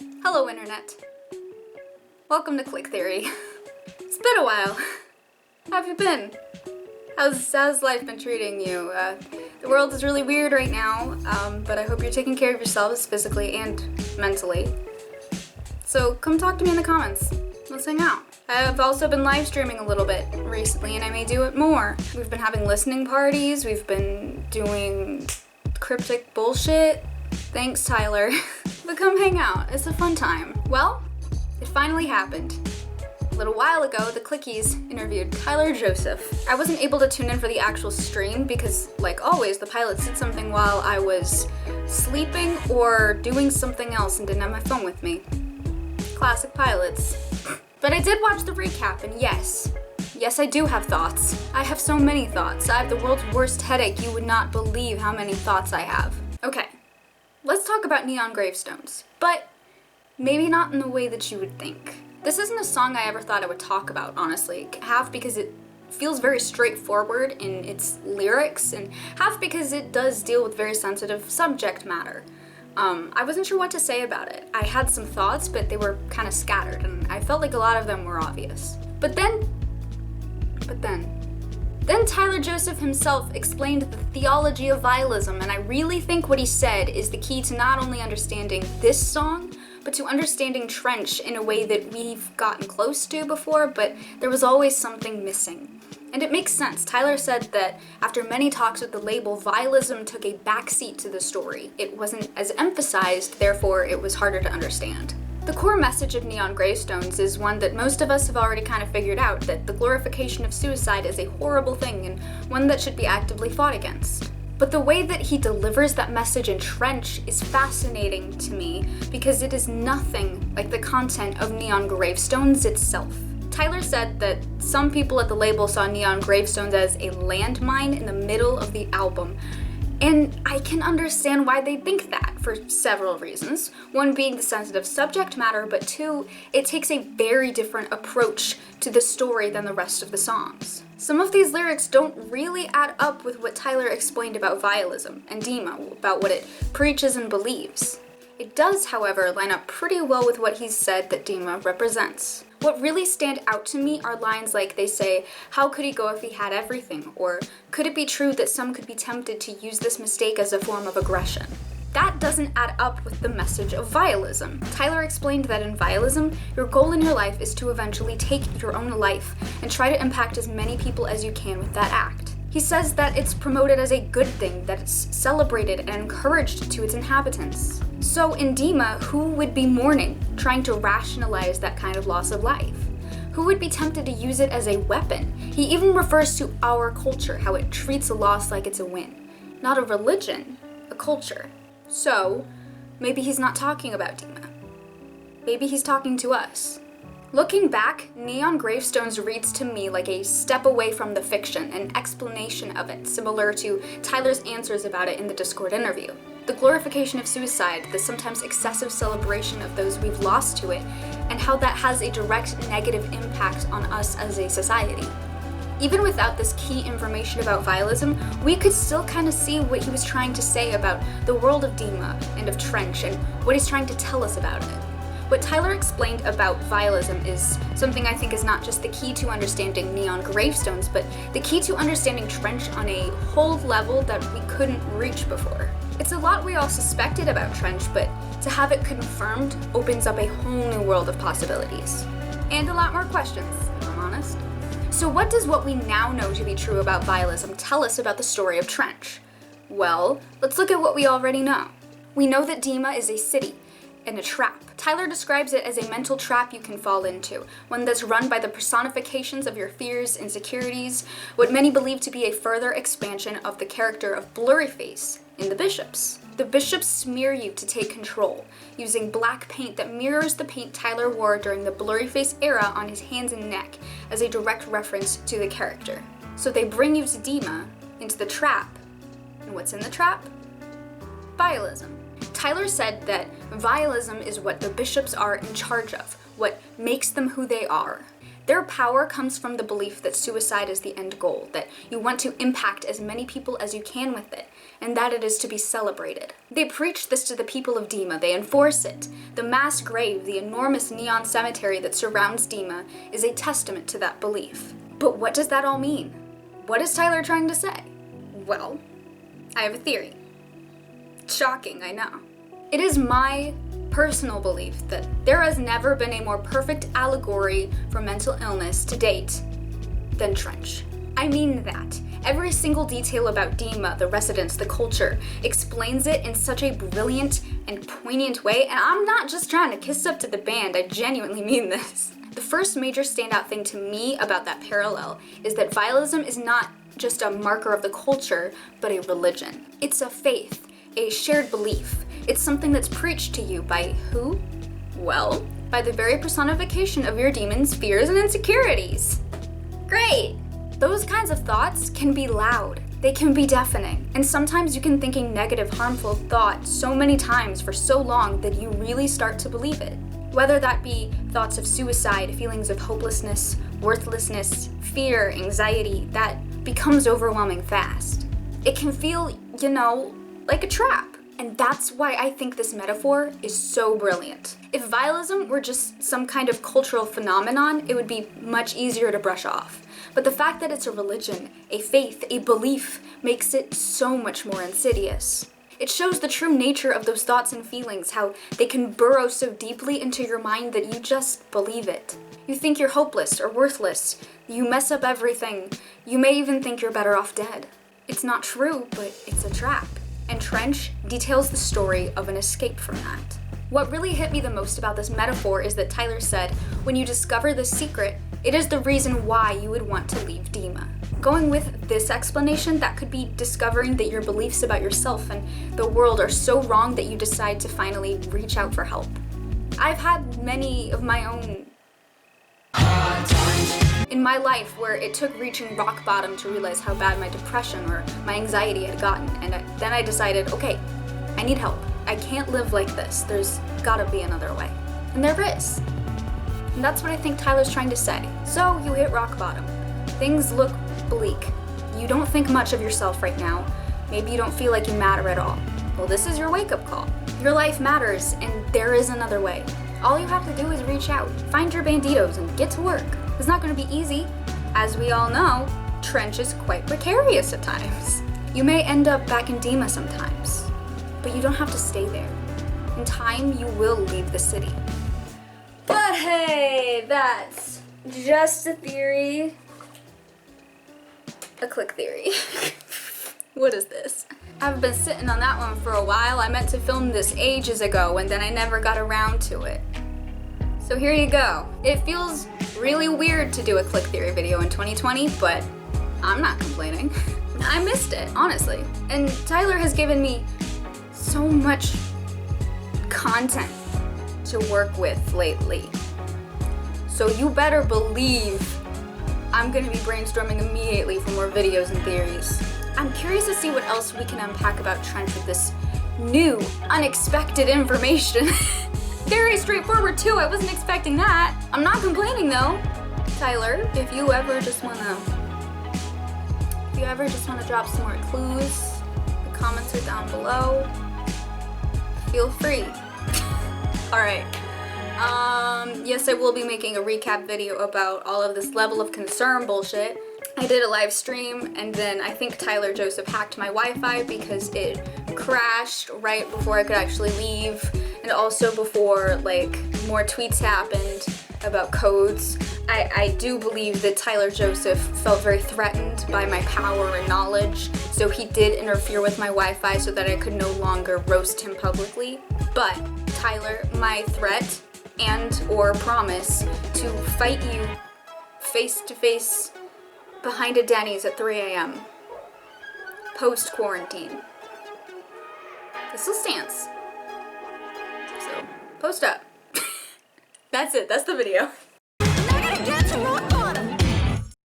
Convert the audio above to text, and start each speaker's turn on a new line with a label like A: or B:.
A: Hello, Internet. Welcome to Clique Theory. It's been a while. How have you been? How's life been treating you? The world is really weird right now, but I hope you're taking care of yourselves physically and mentally. So come talk to me in the comments. Let's hang out. I've also been live streaming a little bit recently, and I may do it more. We've been having listening parties, we've been doing cryptic bullshit. Thanks, Tyler. But come hang out, it's a fun time. Well, it finally happened. A little while ago, the Clickies interviewed Tyler Joseph. I wasn't able to tune in for the actual stream because, like always, the pilots did something while I was sleeping or doing something else and didn't have my phone with me. Classic pilots. But I did watch the recap, and yes, I do have thoughts. I have so many thoughts. I have the world's worst headache. You would not believe how many thoughts I have. Okay, let's talk about Neon Gravestones, but maybe not in the way that you would think. This isn't a song I ever thought I would talk about, honestly. Half because it feels very straightforward in its lyrics, and half because it does deal with very sensitive subject matter. I wasn't sure what to say about it. I had some thoughts, but they were kind of scattered, and I felt like a lot of them were obvious. But then Tyler Joseph himself explained the theology of Vialism, and I really think what he said is the key to not only understanding this song, but to understanding Trench in a way that we've gotten close to before, but there was always something missing. And it makes sense. Tyler said that after many talks with the label, Vialism took a backseat to the story. It wasn't as emphasized, therefore it was harder to understand. The core message of Neon Gravestones is one that most of us have already kind of figured out, that the glorification of suicide is a horrible thing and one that should be actively fought against. But the way that he delivers that message in Trench is fascinating to me because it is nothing like the content of Neon Gravestones itself. Tyler said that some people at the label saw Neon Gravestones as a landmine in the middle of the album. And I can understand why they think that for several reasons. One being the sensitive subject matter, but two, it takes a very different approach to the story than the rest of the songs. Some of these lyrics don't really add up with what Tyler explained about Vialism and Dema, about what it preaches and believes. It does, however, line up pretty well with what he's said that Dema represents. What really stand out to me are lines like they say, "How could he go if he had everything?" Or, "Could it be true that some could be tempted to use this mistake as a form of aggression?" That doesn't add up with the message of Vialism. Tyler explained that in Vialism, your goal in your life is to eventually take your own life and try to impact as many people as you can with that act. He says that it's promoted as a good thing, that it's celebrated and encouraged to its inhabitants. So in Dema, who would be mourning, trying to rationalize that kind of loss of life? Who would be tempted to use it as a weapon? He even refers to our culture, how it treats a loss like it's a win. Not a religion, a culture. So, maybe he's not talking about Dema. Maybe he's talking to us. Looking back, Neon Gravestones reads to me like a step away from the fiction, an explanation of it, similar to Tyler's answers about it in the Discord interview. The glorification of suicide, the sometimes excessive celebration of those we've lost to it, and how that has a direct negative impact on us as a society. Even without this key information about Vialism, we could still kind of see what he was trying to say about the world of Dema and of Trench and what he's trying to tell us about it. What Tyler explained about Vialism is something I think is not just the key to understanding Neon Gravestones, but the key to understanding Trench on a whole level that we couldn't reach before. It's a lot we all suspected about Trench, but to have it confirmed opens up a whole new world of possibilities. And a lot more questions, if I'm honest. So what does what we now know to be true about Vialism tell us about the story of Trench? Well, let's look at what we already know. We know that Dema is a city and a trap. Tyler describes it as a mental trap you can fall into, one that's run by the personifications of your fears, insecurities, what many believe to be a further expansion of the character of Blurryface in the Bishops. The Bishops smear you to take control, using black paint that mirrors the paint Tyler wore during the Blurryface era on his hands and neck as a direct reference to the character. So they bring you to Dema, into the trap. And what's in the trap? Vialism. Tyler said that Vialism is what the bishops are in charge of, what makes them who they are. Their power comes from the belief that suicide is the end goal, that you want to impact as many people as you can with it, and that it is to be celebrated. They preach this to the people of Dema, they enforce it. The mass grave, the enormous neon cemetery that surrounds Dema, is a testament to that belief. But what does that all mean? What is Tyler trying to say? Well, I have a theory. Shocking, I know. It is my personal belief that there has never been a more perfect allegory for mental illness to date than Trench. I mean that. Every single detail about Dema, the residents, the culture, explains it in such a brilliant and poignant way, and I'm not just trying to kiss up to the band, I genuinely mean this. The first major standout thing to me about that parallel is that Vialism is not just a marker of the culture, but a religion. It's a faith, a shared belief. It's something that's preached to you by who? Well, by the very personification of your demons, fears, and insecurities. Great! Those kinds of thoughts can be loud. They can be deafening. And sometimes you can think a negative, harmful thought so many times for so long that you really start to believe it. Whether that be thoughts of suicide, feelings of hopelessness, worthlessness, fear, anxiety, that becomes overwhelming fast. It can feel, like a trap. And that's why I think this metaphor is so brilliant. If Vialism were just some kind of cultural phenomenon, it would be much easier to brush off. But the fact that it's a religion, a faith, a belief, makes it so much more insidious. It shows the true nature of those thoughts and feelings, how they can burrow so deeply into your mind that you just believe it. You think you're hopeless or worthless, you mess up everything, you may even think you're better off dead. It's not true, but it's a trap. And Trench details the story of an escape from that. What really hit me the most about this metaphor is that Tyler said, when you discover the secret, it is the reason why you would want to leave Dema. Going with this explanation, that could be discovering that your beliefs about yourself and the world are so wrong that you decide to finally reach out for help. I've had many of my own in my life where it took reaching rock bottom to realize how bad my depression or my anxiety had gotten, and then I decided, okay, I need help. I can't live like this. There's gotta be another way. And there is. And that's what I think Tyler's trying to say. So you hit rock bottom. Things look bleak. You don't think much of yourself right now. Maybe you don't feel like you matter at all. Well, this is your wake-up call. Your life matters, and there is another way. All you have to do is reach out, find your banditos, and get to work. It's not going to be easy. As we all know, Trench is quite precarious at times. You may end up back in Dema sometimes, but you don't have to stay there. In time, you will leave the city. But hey, that's just a theory. A clique theory. What is this? I've been sitting on that one for a while. I meant to film this ages ago and then I never got around to it. So here you go. It feels really weird to do a clique theory video in 2020, but I'm not complaining. I missed it, honestly. And Tyler has given me so much content to work with lately. So you better believe I'm gonna be brainstorming immediately for more videos and theories. I'm curious to see what else we can unpack about Trench with this new, unexpected information. Very straightforward too, I wasn't expecting that. I'm not complaining though. Tyler, if you ever just wanna drop some more clues, the comments are down below. Feel free. Alright. Yes, I will be making a recap video about all of this level of concern bullshit. I did a live stream and then I think Tyler Joseph hacked my Wi-Fi because it crashed right before I could actually leave, and also before more tweets happened about codes. I do believe that Tyler Joseph felt very threatened by my power and knowledge, so he did interfere with my Wi-Fi so that I could no longer roast him publicly. But Tyler, my threat and or promise to fight you face to face behind a Denny's at 3 a.m. post-quarantine. This still stands. So, post up. That's it, that's the video.